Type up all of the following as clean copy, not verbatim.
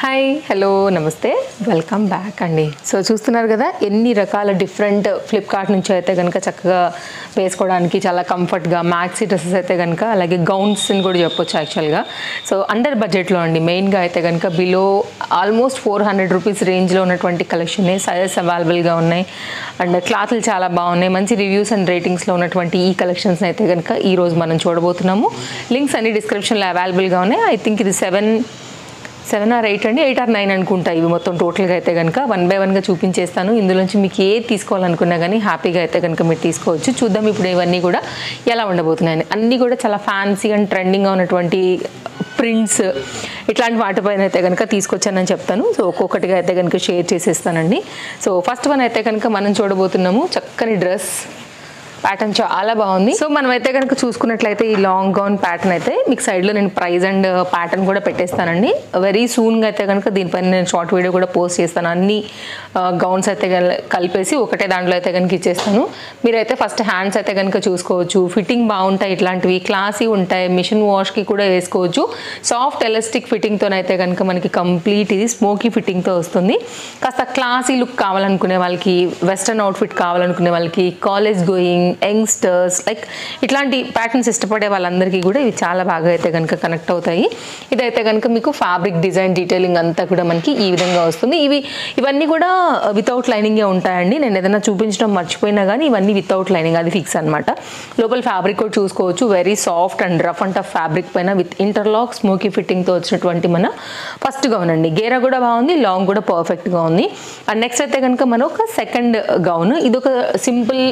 Hi hello నమస్తే welcome back అండి. So చూస్తున్నారు కదా ఎన్ని రకాల డిఫరెంట్ ఫ్లిప్కార్ట్ నుంచి అయితే కనుక చక్కగా వేసుకోవడానికి చాలా కంఫర్ట్గా మ్యాక్సీ డ్రెస్సెస్ అయితే కనుక అలాగే గౌన్స్ని కూడా చెప్పొచ్చు యాక్చువల్గా. సో అండర్ బడ్జెట్లో అండి, మెయిన్గా అయితే కనుక బిలో ఆల్మోస్ట్ 400 రూపీస్ రేంజ్లో ఉన్నటువంటి కలెక్షన్, సైజెస్ అవైలబుల్గా ఉన్నాయి అండ్ క్లాత్లు చాలా బాగున్నాయి. మంచి రివ్యూస్ అండ్ రేటింగ్స్లో ఉన్నటువంటి ఈ కలెక్షన్స్ అయితే కనుక ఈరోజు మనం చూడబోతున్నాము. లింక్స్ అన్ని డిస్క్రిప్షన్లో అవైలబుల్గా ఉన్నాయి. ఐ థింక్ ఇది 7 or 8 అండి, 8 or 9 అనుకుంటా. ఇవి మొత్తం టోటల్గా అయితే కనుక 1 by 1గా చూపించేస్తాను. ఇందులోంచి మీకు ఏది తీసుకోవాలనుకున్నా కానీ హ్యాపీగా అయితే కనుక మీరు తీసుకోవచ్చు. చూద్దాం ఇప్పుడు ఇవన్నీ కూడా ఎలా ఉండబోతున్నాయని. అన్నీ కూడా చాలా ఫ్యాన్సీ అండ్ ట్రెండింగ్గా ఉన్నటువంటి ప్రింట్స్ ఇట్లాంటి వాటిపైన అయితే కనుక తీసుకొచ్చానని చెప్తాను. సో ఒక్కొక్కటిగా అయితే కనుక షేర్ చేసేస్తానండి. సో ఫస్ట్ వన్ అయితే కనుక మనం చూడబోతున్నాము చక్కని డ్రెస్ ప్యాటర్న్, చాలా బాగుంది. సో మనం అయితే కనుక చూసుకున్నట్లయితే ఈ లాంగ్ గౌన్ ప్యాటర్న్ అయితే మీకు సైడ్లో నేను ప్రైస్ అండ్ ప్యాటర్న్ కూడా పెట్టేస్తానండి. వెరీ సూన్గా అయితే కనుక దీనిపైన నేను షార్ట్ వీడియో కూడా పోస్ట్ చేస్తాను. అన్ని గౌన్స్ అయితే కలిపేసి ఒకటే దాంట్లో అయితే కనుక ఇచ్చేస్తాను. మీరైతే ఫస్ట్ హ్యాండ్స్ అయితే కనుక చూసుకోవచ్చు. ఫిట్టింగ్ బాగుంటాయి, ఇట్లాంటివి క్లాసీ ఉంటాయి. మిషన్ వాష్కి కూడా వేసుకోవచ్చు. సాఫ్ట్ ఎలాస్టిక్ ఫిట్టింగ్తోనైతే కనుక మనకి కంప్లీట్ ఇది స్మోకీ ఫిట్టింగ్తో వస్తుంది. కాస్త క్లాసీ లుక్ కావాలనుకునే వాళ్ళకి, వెస్టర్న్ అవుట్ఫిట్ కావాలనుకునే వాళ్ళకి, కాలేజ్ గోయింగ్ యంగ్స్టర్స్ లైక్ ఇట్లాంటి ప్యాటర్న్స్ ఇష్టపడే వాళ్ళందరికీ కూడా ఇవి చాలా బాగా అయితే కనుక కనెక్ట్ అవుతాయి. ఇదైతే కనుక మీకు ఫ్యాబ్రిక్ డిజైన్ డీటెయిలింగ్ అంతా కూడా మనకి ఈ విధంగా వస్తుంది. ఇవన్నీ కూడా వితౌట్ లైనింగే ఉంటాయండి. నేను ఏదైనా చూపించడం మర్చిపోయినా కానీ ఇవన్నీ వితౌట్ లైనింగ్, అది ఫిక్స్ అనమాట. లోపల ఫ్యాబ్రిక్ కూడా చూసుకోవచ్చు. Very soft and rough and tough fabric పైన విత్ ఇంటర్లాక్ స్మోకీ ఫిట్టింగ్తో వచ్చినటువంటి మన ఫస్ట్ గౌన్ అండి. గేరా కూడా బాగుంది, లాంగ్ కూడా పర్ఫెక్ట్గా ఉంది. అండ్ నెక్స్ట్ అయితే కనుక మనం ఒక సెకండ్ గౌన్, ఇదొక సింపుల్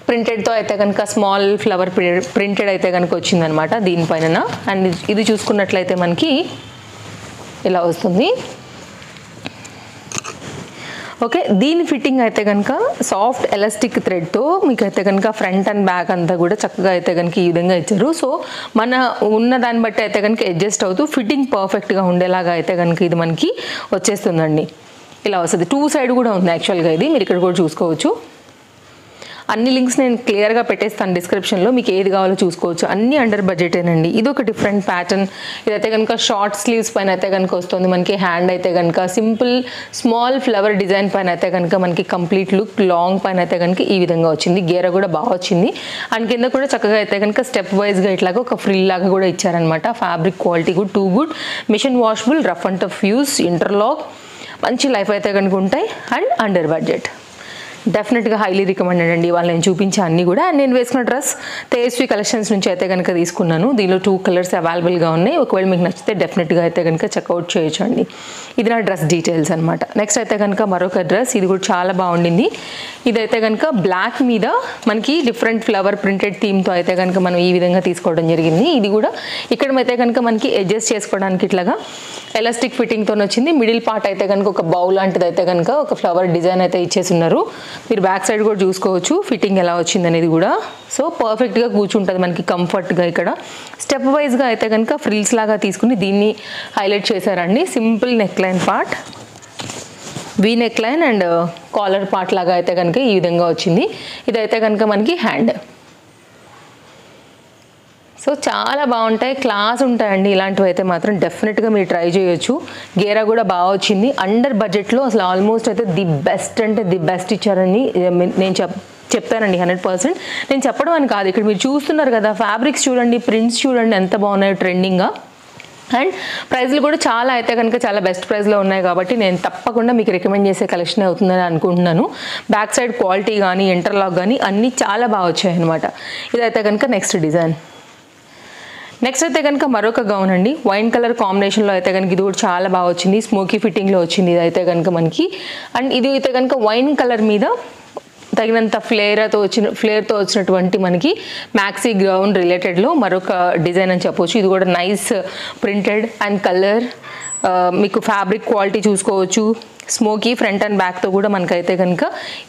ప్రింటెడ్తో అయితే కనుక స్మాల్ ఫ్లవర్ ప్రింటెడ్ అయితే కనుక వచ్చిందనమాట దీనిపైన. అండ్ ఇది చూసుకున్నట్లయితే మనకి ఇలా వస్తుంది. ఓకే, దీని ఫిట్టింగ్ అయితే కనుక సాఫ్ట్ ఎలాస్టిక్ థ్రెడ్తో మీకు అయితే కనుక ఫ్రంట్ అండ్ బ్యాక్ అంతా కూడా చక్కగా అయితే కనుక ఈ విధంగా ఇచ్చారు. సో మన ఉన్న దాన్ని బట్టి అయితే కనుక అడ్జస్ట్ అవుతూ ఫిట్టింగ్ పర్ఫెక్ట్గా ఉండేలాగా అయితే కనుక ఇది మనకి వచ్చేస్తుందండి. ఇలా వస్తుంది. 2 సైడ్ కూడా ఉంది యాక్చువల్గా. ఇది మీరు ఇక్కడ కూడా చూసుకోవచ్చు. అన్ని లింక్స్ నేను క్లియర్గా పెట్టేస్తాను డిస్క్రిప్షన్లో, మీకు ఏది కావాలో చూసుకోవచ్చు. అన్ని అండర్ బడ్జెటేనండి. ఇది ఒక డిఫరెంట్ ప్యాటర్న్. ఇదైతే కనుక షార్ట్ స్లీవ్స్ పైన అయితే కనుక వస్తుంది మనకి. హ్యాండ్ అయితే కనుక సింపుల్ స్మాల్ ఫ్లవర్ డిజైన్ పైన అయితే కనుక మనకి కంప్లీట్ లుక్, లాంగ్ పైన అయితే కనుక ఈ విధంగా వచ్చింది. గేర కూడా బాగా వచ్చింది. అండ్ కింద కూడా చక్కగా అయితే కనుక స్టెప్ వైజ్గా ఇట్లాగా ఒక ఫ్రిల్ లాగా కూడా ఇచ్చారనమాట. ఫ్యాబ్రిక్ క్వాలిటీ కూడా too good. Machine washable, rough and tough use, interlock, మంచి లైఫ్ అయితే కనుక ఉంటాయి. అండ్ అండర్ బడ్జెట్, డెఫినెట్గా హైలీ రికమెండెడ్ అండి. వాళ్ళు నేను చూపించే అన్నీ కూడా. అండ్ నేను వేసుకున్న డ్రెస్ తేజస్వి కలెక్షన్స్ నుంచి అయితే కనుక తీసుకున్నాను. దీనిలో 2 కలర్స్ అవైలబుల్గా ఉన్నాయి. ఒకవేళ మీకు నచ్చితే డెఫినెట్గా అయితే కనుక చెక్అవుట్ చేయొచ్చు అండి. ఇది నా డ్రెస్ డీటెయిల్స్ అనమాట. నెక్స్ట్ అయితే కనుక మరొక డ్రెస్, ఇది కూడా చాలా బాగుండింది. ఇదైతే కనుక బ్లాక్ మీద మనకి డిఫరెంట్ ఫ్లవర్ ప్రింటెడ్ థీమ్తో అయితే కనుక మనం ఈ విధంగా తీసుకోవడం జరిగింది. ఇది కూడా ఇక్కడ అయితే కనుక మనకి అడ్జస్ట్ చేసుకోవడానికి ఇట్లాగా ఎలాస్టిక్ ఫిట్టింగ్తో వచ్చింది. మిడిల్ పార్ట్ అయితే కనుక ఒక బౌల్ లాంటిది అయితే కనుక ఒక ఫ్లవర్ డిజైన్ అయితే ఇచ్చేసి ఉన్నారు. మీరు బ్యాక్ సైడ్ కూడా చూసుకోవచ్చు ఫిట్టింగ్ ఎలా వచ్చింది అనేది కూడా. సో పర్ఫెక్ట్గా కూర్చుంటుంది మనకి కంఫర్ట్గా. ఇక్కడ స్టెప్ వైజ్గా అయితే కనుక ఫ్రిల్స్ లాగా తీసుకుని దీన్ని హైలైట్ చేశారండి. Simple neck line part, V neck line and caller part లాగా అయితే కనుక ఈ విధంగా వచ్చింది. ఇదైతే కనుక మనకి హ్యాండ్. సో చాలా బాగుంటాయి, క్లాస్ ఉంటాయండి. ఇలాంటివి అయితే మాత్రం డెఫినెట్గా మీరు ట్రై చేయొచ్చు. గేరా కూడా బాగా వచ్చింది. అండర్ బడ్జెట్లో అసలు ఆల్మోస్ట్ అయితే ది బెస్ట్ అంటే ది బెస్ట్ ఇచ్చారని నేను చెప్తానండి 100%. నేను చెప్పడం అని కాదు, ఇక్కడ మీరు చూస్తున్నారు కదా ఫ్యాబ్రిక్స్ చూడండి, ప్రింట్స్ చూడండి ఎంత బాగున్నాయో ట్రెండింగ్గా. అండ్ ప్రైస్లు కూడా చాలా అయితే కనుక చాలా బెస్ట్ ప్రైస్లో ఉన్నాయి కాబట్టి నేను తప్పకుండా మీకు రికమెండ్ చేసే కలెక్షన్ అవుతుందని అనుకుంటున్నాను. బ్యాక్ సైడ్ క్వాలిటీ కానీ ఇంటర్లాక్ కానీ అన్నీ చాలా బాగా వచ్చాయి అనమాట. ఇదైతే కనుక నెక్స్ట్ డిజైన్. నెక్స్ట్ అయితే కనుక మరొక గౌన్ అండి. వైన్ కలర్ కాంబినేషన్లో అయితే కనుక ఇది కూడా చాలా బాగా వచ్చింది. స్మోకీ ఫిట్టింగ్లో వచ్చింది ఇది అయితే కనుక మనకి. అండ్ ఇది అయితే కనుక వైన్ కలర్ మీద తగినంత ఫ్లేర్తో వచ్చినటువంటి మనకి మ్యాక్సీ గౌన్ రిలేటెడ్లో మరొక డిజైన్ అని చెప్పవచ్చు. ఇది కూడా నైస్ ప్రింటెడ్ అండ్ కలర్. మీకు ఫ్యాబ్రిక్ క్వాలిటీ చూసుకోవచ్చు. స్మోకీ ఫ్రంట్ అండ్ బ్యాక్తో కూడా మనకైతే కనుక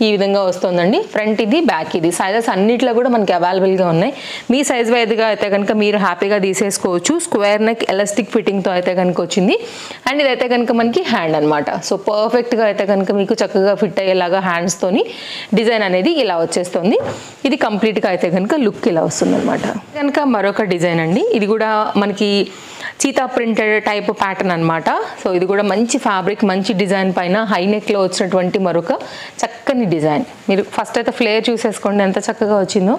ఈ విధంగా వస్తుందండి. ఫ్రంట్ ఇది, బ్యాక్ ఇది. సైజెస్ అన్నిట్లో కూడా మనకి అవైలబుల్గా ఉన్నాయి. మీ సైజ్ వైజ్గా అయితే కనుక మీరు హ్యాపీగా తీసేసుకోవచ్చు. స్క్వేర్ నెక్ ఎలాస్టిక్ ఫిట్టింగ్తో అయితే కనుక వచ్చింది. అండ్ ఇదైతే కనుక మనకి హ్యాండ్ అనమాట. సో పర్ఫెక్ట్గా అయితే కనుక మీకు చక్కగా ఫిట్ అయ్యేలాగా హ్యాండ్స్తోని డిజైన్ అనేది ఇలా వచ్చేస్తుంది. ఇది కంప్లీట్గా అయితే కనుక లుక్ ఇలా వస్తుంది అనమాట. కనుక మరొక డిజైన్ అండి. ఇది కూడా మనకి చీతా ప్రింటెడ్ టైప్ ప్యాటర్న్ అనమాట. సో ఇది కూడా మంచి ఫ్యాబ్రిక్, మంచి డిజైన్ పైన హై నెక్లో వచ్చినటువంటి మరొక చక్కని డిజైన్. మీరు ఫస్ట్ అయితే ఫ్లేర్ చూసేసుకోండి ఎంత చక్కగా వచ్చిందో.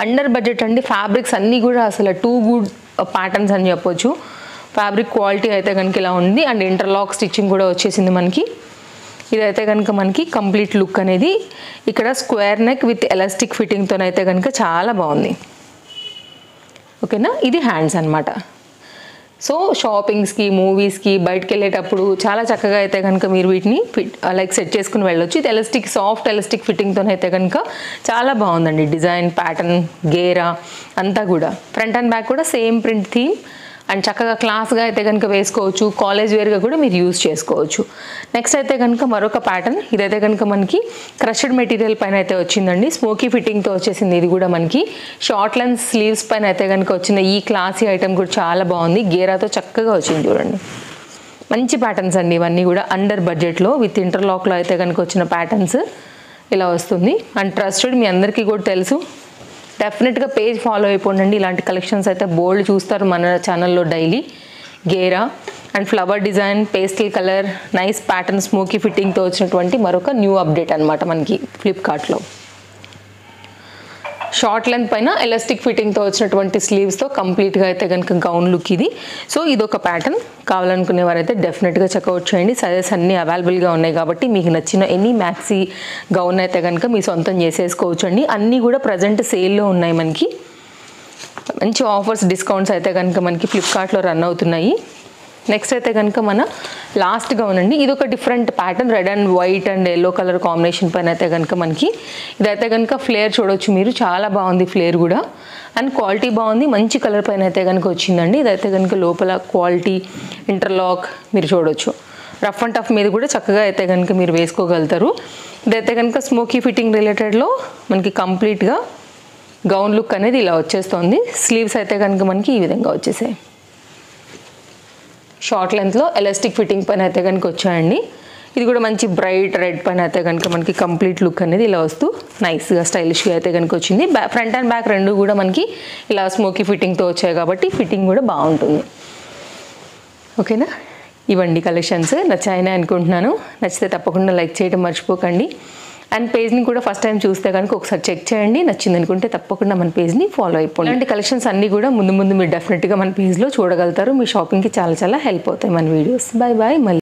అండర్ బడ్జెట్ అండి. ఫ్యాబ్రిక్స్ అన్నీ కూడా అసలు టూ గుడ్ ప్యాటర్న్స్ అని చెప్పొచ్చు. ఫ్యాబ్రిక్ క్వాలిటీ అయితే కనుక ఇలా ఉంది. అండ్ ఇంటర్లాక్ స్టిచ్చింగ్ కూడా వచ్చేసింది మనకి. ఇదైతే కనుక మనకి కంప్లీట్ లుక్ అనేది ఇక్కడ స్క్వేర్ నెక్ విత్ ఎలాస్టిక్ ఫిట్టింగ్తోనైతే కనుక చాలా బాగుంది. ఓకేనా, ఇది హ్యాండ్స్ అనమాట. సో షాపింగ్స్కి, మూవీస్కి, బయటకు వెళ్ళేటప్పుడు చాలా చక్కగా అయితే కనుక మీరు వీటిని లైక్ సెట్ చేసుకుని వెళ్ళొచ్చు. ఇది ఎలాస్టిక్, సాఫ్ట్ ఎలాస్టిక్ ఫిట్టింగ్తోనైతే కనుక చాలా బాగుందండి. డిజైన్, ప్యాటర్న్, గేరా అంతా కూడా. ఫ్రంట్ అండ్ బ్యాక్ కూడా సేమ్ ప్రింట్ థీమ్. అండ్ చక్కగా క్లాస్గా అయితే కనుక వేసుకోవచ్చు. కాలేజ్ వేర్గా కూడా మీరు యూజ్ చేసుకోవచ్చు. నెక్స్ట్ అయితే కనుక మరొక ప్యాటర్న్. ఇదైతే కనుక మనకి క్రష్డ్ మెటీరియల్ పైన అయితే వచ్చిందండి. స్మోకీ ఫిట్టింగ్తో వచ్చేసింది. ఇది కూడా మనకి షార్ట్ లెన్స్ స్లీవ్స్ పైన అయితే కనుక వచ్చింది. ఈ క్లాసీ ఐటమ్ కూడా చాలా బాగుంది. గేరాతో చక్కగా వచ్చింది చూడండి. మంచి ప్యాటర్న్స్ అండి ఇవన్నీ కూడా. అండర్ బడ్జెట్లో విత్ ఇంటర్లాక్లో అయితే కనుక వచ్చిన ప్యాటర్న్స్ ఇలా వస్తుంది. అండ్ ట్రస్టెడ్, మీ అందరికీ కూడా తెలుసు. డెఫినెట్గా పేజ్ ఫాలో అయిపోండి. ఇలాంటి కలెక్షన్స్ అయితే బోల్డ్ చూస్తారు మన ఛానల్లో డైలీ. గేరా and flower design, pastel colour, nice pattern, smoky ఫిట్టింగ్తో వచ్చినటువంటి మరొక న్యూ అప్డేట్ అనమాట మనకి ఫ్లిప్కార్ట్లో. షార్ట్ లెంత్ పైన ఎలాస్టిక్ ఫిట్టింగ్తో వచ్చినటువంటి స్లీవ్స్తో కంప్లీట్గా అయితే కనుక గౌన్ లుక్ ఇది. సో ఇదొక ప్యాటర్న్. కావాలనుకునే వారైతే డెఫినెట్గా చెక్అవుట్ చేయండి. సైజెస్ అన్నీ అవైలబుల్గా ఉన్నాయి కాబట్టి మీకు నచ్చిన ఎనీ మ్యాక్సీ గౌన్ అయితే కనుక మీ సొంతం చేసేసుకోవచ్చు అండి. అన్నీ కూడా ప్రజెంట్ సేల్లో ఉన్నాయి మనకి. మంచి ఆఫర్స్, డిస్కౌంట్స్ అయితే కనుక మనకి ఫ్లిప్కార్ట్లో రన్ అవుతున్నాయి. నెక్స్ట్ అయితే కనుక మన లాస్ట్ గౌన్ అండి. ఇది ఒక different pattern. Red and white and yellow colour combination పైన అయితే కనుక మనకి ఇదైతే కనుక ఫ్లేర్ చూడొచ్చు మీరు. చాలా బాగుంది ఫ్లేర్ కూడా. అండ్ క్వాలిటీ బాగుంది. మంచి కలర్ పైన అయితే కనుక వచ్చిందండి. ఇదైతే కనుక లోపల క్వాలిటీ, ఇంటర్లాక్ మీరు చూడొచ్చు. రఫ్ అండ్ టఫ్ మీద కూడా చక్కగా అయితే కనుక మీరు వేసుకోగలుగుతారు. ఇదైతే కనుక స్మోకీ ఫిట్టింగ్ రిలేటెడ్లో మనకి కంప్లీట్గా గౌన్ లుక్ అనేది ఇలా వచ్చేస్తుంది. స్లీవ్స్ అయితే కనుక మనకి ఈ విధంగా వచ్చేసాయి. షార్ట్ లెంత్లో ఎలాస్టిక్ ఫిట్టింగ్ పైన అయితే కనుక వచ్చాయండి. ఇది కూడా మంచి బ్రైట్ రెడ్ పైన అయితే కనుక మనకి కంప్లీట్ లుక్ అనేది ఇలా వస్తూ నైస్గా స్టైలిష్గా అయితే కనుక వచ్చింది. ఫ్రంట్ అండ్ బ్యాక్ రెండు కూడా మనకి ఇలా స్మోకీ ఫిట్టింగ్తో వచ్చాయి కాబట్టి ఫిట్టింగ్ కూడా బాగుంటుంది. ఓకేనా, ఇవండి కలెక్షన్స్. నచ్చాయని అనుకుంటున్నాను. నచ్చితే తప్పకుండా లైక్ చేయడం మర్చిపోకండి. అండ్ పేజ్ని కూడా ఫస్ట్ టైం చూస్తే కనుక ఒకసారి చెక్ చేయండి. నచ్చింది అనుకుంటే తప్పకుండా మన పేజ్ని ఫాలో అయిపోండి. ఇలాంటి కలెక్షన్స్ అన్నీ కూడా ముందు ముందు మీరు డెఫినెట్గా మన పేజ్లో చూడగలుగుతారు. మీ షాపింగ్కి చాలా చాలా హెల్ప్ అవుతాయి మన వీడియోస్. Bye bye. మళ్ళీ